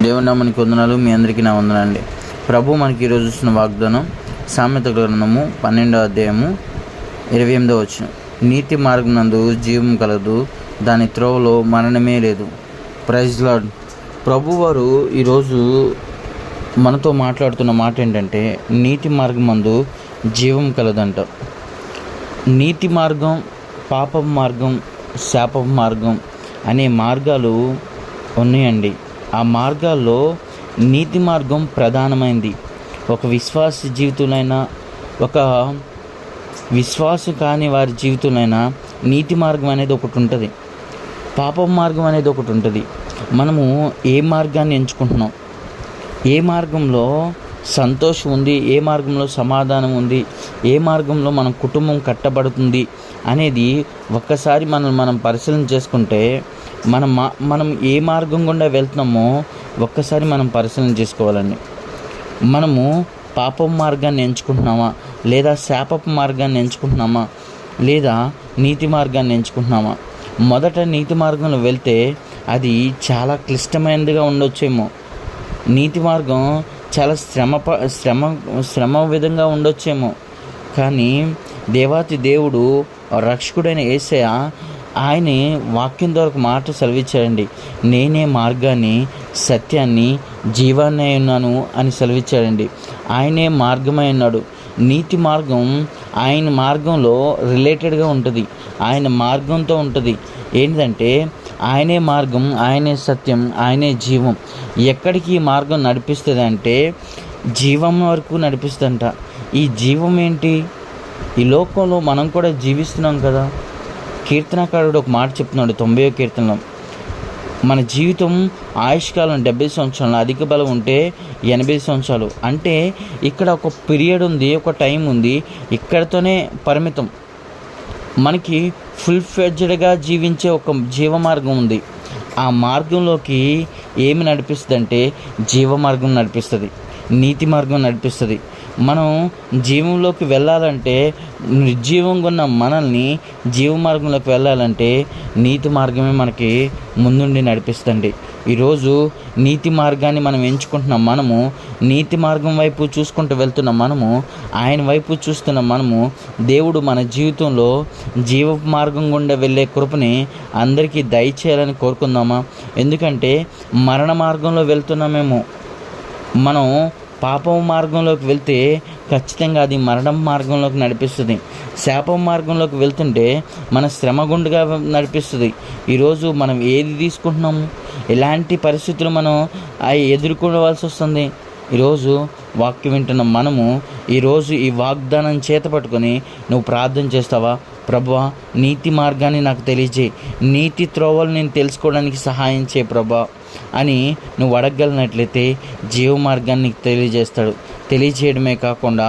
దేవుని నామానికి వందనాలు. మీ అందరికీ నా వందనండి. ప్రభు మనకి ఈరోజు ఇస్తున్న వాగ్దానం సామెతల గ్రంథము 12వ అధ్యాయము 28వ వచనం. నీతి మార్గం నందు జీవం కలదు, దాని త్రోవలో మరణమే లేదు. Praise Lord. ప్రభువారు ఈరోజు మనతో మాట్లాడుతున్న మాట ఏంటంటే, నీతి మార్గం నందు జీవం కలదంట. నీతి మార్గం, పాప మార్గం, శాప మార్గం అనే మార్గాలు ఉన్నాయండి. ఆ మార్గాల్లో నీతి మార్గం ప్రధానమైంది. ఒక విశ్వాస జీవితంలో, ఒక విశ్వాస కాని వారి జీవితంలో నీతి మార్గం అనేది ఒకటి ఉంటుంది, పాపం మార్గం అనేది ఒకటి ఉంటుంది. మనము ఏ మార్గాన్ని ఎంచుకుంటున్నాం, ఏ మార్గంలో సంతోషం ఉంది, ఏ మార్గంలో సమాధానం ఉంది, ఏ మార్గంలో మన కుటుంబం కట్టబడుతుంది అనేది ఒక్కసారి మనం పరిశీలన చేసుకుంటే, మనం ఏ మార్గం గుండా వెళ్తున్నామో ఒక్కసారి మనం పరిశీలన చేసుకోవాలండి. మనము పాపం మార్గాన్ని ఎంచుకుంటున్నామా, లేదా శాపపు మార్గాన్ని ఎంచుకుంటున్నామా, లేదా నీతి మార్గాన్ని ఎంచుకుంటున్నామా? మొదట నీతి మార్గంలో వెళ్తే అది చాలా క్లిష్టమైనదిగా ఉండొచ్చేమో. నీతి మార్గం చాలా శ్రమ విధంగా ఉండొచ్చేమో. కానీ దేవాతి దేవుడు, రక్షకుడైన యేసయ్య ఆయన వాక్యం ద్వారా మాట సెలవిచ్చాడండి. నేనే మార్గాన్ని, సత్యాన్ని, జీవాన్ని అయి ఉన్నాను అని సెలవిచ్చాడండి. ఆయనే మార్గమై ఉన్నాడు. నీతి మార్గం ఆయన మార్గంలో రిలేటెడ్గా ఉంటుంది, ఆయన మార్గంతో ఉంటుంది. ఏంటంటే ఆయనే మార్గం, ఆయనే సత్యం, ఆయనే జీవం. ఎక్కడికి ఈ మార్గం నడిపిస్తుంది అంటే జీవం వరకు నడిపిస్తుందంట. ఈ జీవం ఏంటి? ఈ లోకంలో మనం కూడా జీవిస్తున్నాం కదా. కీర్తనకారుడు ఒక మాట చెప్తున్నాడు 90వ కీర్తనలో, మన జీవితం ఆయుష్కాలం 70 సంవత్సరాలు, అధిక బలం ఉంటే 80 సంవత్సరాలు. అంటే ఇక్కడ ఒక పీరియడ్ ఉంది, ఒక టైం ఉంది, ఇక్కడితోనే పరిమితం. మనకి ఫుల్ ఫ్లెడ్జ్డ్గా జీవించే ఒక జీవ మార్గం ఉంది. ఆ మార్గంలోకి ఏమి నడిపిస్తుంది అంటే జీవ మార్గం నడిపిస్తుంది, నీతి మార్గం నడిపిస్తుంది. మనం జీవంలోకి వెళ్ళాలంటే, నిర్జీవంగా ఉన్న మనల్ని జీవ మార్గంలోకి వెళ్ళాలంటే నీతి మార్గమే మనకి ముందుండి నడిపిస్తుంది. ఈరోజు నీతి మార్గాన్ని మనం ఎంచుకుంటున్నాం. మనము నీతి మార్గం వైపు చూసుకుంటూ వెళ్తున్న మనము, ఆయన వైపు చూస్తున్న మనము, దేవుడు మన జీవితంలో జీవ మార్గం గుండా వెళ్ళే కృపని అందరికీ దయచేయాలని కోరుకుందామా? ఎందుకంటే మరణ మార్గంలో వెళ్తున్నామేమో. మనం పాపం మార్గంలోకి వెళ్తే ఖచ్చితంగా అది మరణం మార్గంలోకి నడిపిస్తుంది. శాపం మార్గంలోకి వెళ్తుంటే మన శ్రమ గుండుగా నడిపిస్తుంది. ఈరోజు మనం ఏది తీసుకుంటున్నాము, ఎలాంటి పరిస్థితులు మనం ఎదుర్కోవాల్సి వస్తుంది. ఈరోజు వాక్యం వింటున్న మనము ఈరోజు ఈ వాగ్దానం చేత పట్టుకొని నువ్వు ప్రార్థన చేస్తావా? ప్రభువా, నీతి మార్గాన్ని నాకు తెలియజేయి, నీతి త్రోవలు నేను తెలుసుకోవడానికి సహాయం చేయి ప్రభా అని నువ్వు అడగలిగినట్లయితే జీవ మార్గాన్ని తెలియజేస్తాడు. తెలియజేయడమే కాకుండా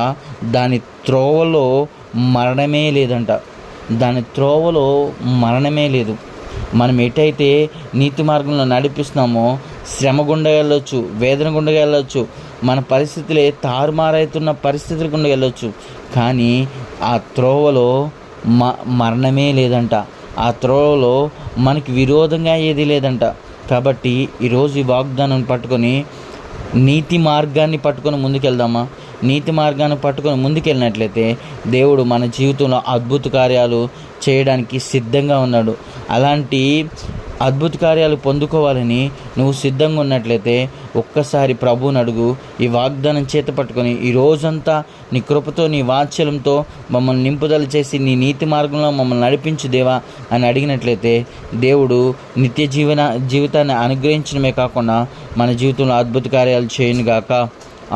దాని త్రోవలో మరణమే లేదంట. దాని త్రోవలో మరణమే లేదు. మనం ఎటైతే నీతి మార్గంలో నడిపిస్తున్నామో శ్రమ గుండా వెళ్ళొచ్చు, వేదన గుండా వెళ్ళొచ్చు, మన పరిస్థితులే తారుమారైతున్న పరిస్థితుల గుండా వెళ్ళొచ్చు. కానీ ఆ త్రోవలో మరణమే లేదంట. ఆ త్రోవలో మనకి విరోధంగా ఏది లేదంట. కాబట్టి ఈరోజు ఈ వాగ్దానం పట్టుకొని నీతి మార్గాన్ని పట్టుకొని ముందుకెళ్దామా? నీతి మార్గాన్ని పట్టుకొని ముందుకెళ్ళినట్లయితే దేవుడు మన జీవితంలో అద్భుత కార్యాలు చేయడానికి సిద్ధంగా ఉన్నాడు. అలాంటి అద్భుత కార్యాలు పొందుకోవాలని నువ్వు సిద్ధంగా ఉన్నట్లయితే ఒక్కసారి ప్రభువుని అడుగు. ఈ వాగ్దానం చేత పట్టుకొని ఈ రోజంతా నీ కృపతో, నీ వాత్సల్యంతో మమ్మల్ని నింపుదల చేసి నీ నీతి మార్గంలో మమ్మల్ని నడిపించు దేవా అని అడిగినట్లయితే దేవుడు నిత్య జీవితాన్ని అనుగ్రహించడమే కాకుండా మన జీవితంలో అద్భుత కార్యాలు చేయనుగాక.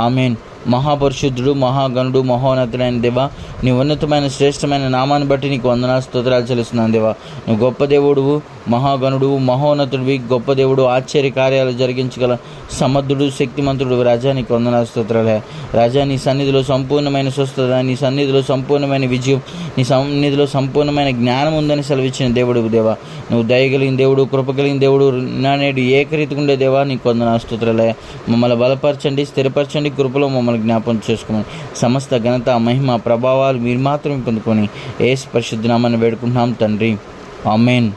ఆమేన్. మహాపరిశుద్ధుడు, మహాగణుడు, మహోన్నతుడైన దేవా, నీ ఉన్నతమైన శ్రేష్టమైన నామాన్ని బట్టి నీకు వందనాలు, స్తోత్రాలు చెల్లిస్తున్నాను దేవా. నువ్వు గొప్ప దేవుడువు, మహాగణుడు, మహోన్నతుడివి, గొప్ప దేవుడు, ఆశ్చర్య కార్యాలు జరిగించగల సమర్థుడు, శక్తిమంతుడు రాజా, నీకు వందనాలు, స్తోత్రాలే. రాజా, నీ సన్నిధిలో సంపూర్ణమైన స్వస్థత, నీ సన్నిధిలో సంపూర్ణమైన విజయం, నీ సన్నిధిలో సంపూర్ణమైన జ్ఞానం ఉందని సెలవిచ్చిన దేవుడు దేవా. నువ్వు దయగలిగిన దేవుడు, కృప కలిగిన దేవుడు, నా నేడు ఏకరీతిగా ఉండే దేవా, నీకు వందనాలు, స్తోత్రాలే. మమ్మల్ని బలపరచండి, స్థిరపరచండి, కృపలో మమ్మల్ని జ్ఞాపకం చేసుకోమని సమస్త ఘనత, మహిమ, ప్రభావాలు మీరు మాత్రమే పొందుకొని యేసు పరిశుద్ధ నామమున వేడుకుంటున్నాం తండ్రి. ఆమేన్.